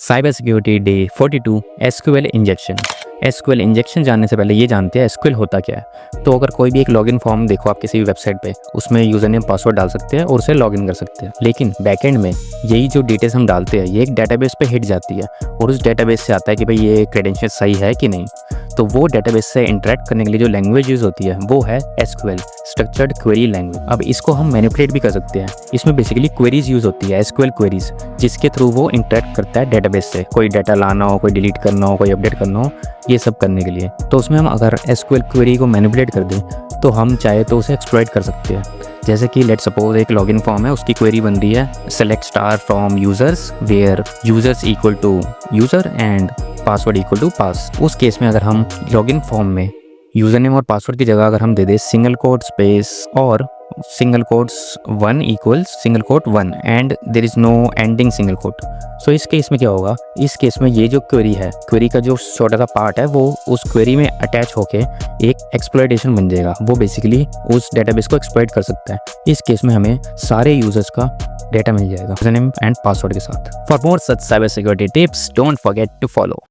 Cyber security day 42 SQL injection. SQL injection जानने से पहले ये जानते हैं एसक्यूएल होता क्या है। तो अगर कोई भी एक लॉगिन फॉर्म देखो आप किसी भी वेबसाइट पे, उसमें यूज़र नेम पासवर्ड डाल सकते हैं और उसे लॉगिन कर सकते हैं। लेकिन बैकएंड में यही जो डिटेल्स हम डालते हैं ये एक डेटाबेस पे हिट जाती है और उस डेटाबेस से आता है कि भाई ये क्रेडेंशियल सही है कि नहीं। तो वो डेटाबेस से इंटरेक्ट करने के लिए जो लैंग्वेज यूज़ होती है वो है एसक्यूएल, स्ट्रक्चर्ड क्वेरी लैंग्वेज। अब इसको हम मैनिपुलेट भी कर सकते हैं। इसमें बेसिकली क्वेरीज यूज़ होती है, एसक्यूएल क्वेरीज, जिसके थ्रू वो इंटरेक्ट करता है डेटाबेस से। कोई डाटा लाना हो, कोई डिलीट करना हो, कोई अपडेट करना हो, ये सब करने के लिए। तो उसमें हम अगर एसक्यूएल क्वेरी को मैनिपुलेट कर दें तो हम चाहे तो उसे एक्सप्लॉइट कर सकते हैं। जैसे कि लेट सपोज एक लॉगिन फॉर्म है, उसकी क्वेरी बन रही है select star from users where users equal to user and password equal to pass. उस केस में अगर हम लॉगिन फॉर्म में यूज़र नेम और पासवर्ड की जगह अगर हम दे दें सिंगल कोट स्पेस और single quotes 1 equals single quote 1 and there is no ending single quote. So इस केस में क्या होगा, इस केस में ये जो क्वेरी है, क्वेरी का जो छोटा सा पार्ट है वो उस क्वेरी में अटैच होके एक एक्सप्लॉइटेशन बन जाएगा। वो बेसिकली उस डेटाबेस को एक्सप्लॉइट कर सकता है। इस केस में हमें सारे यूजर्स का डेटा मिल जाएगा यूजर नेम एंड पासवर्ड के साथ। For more such cyber security tips don't forget to follow.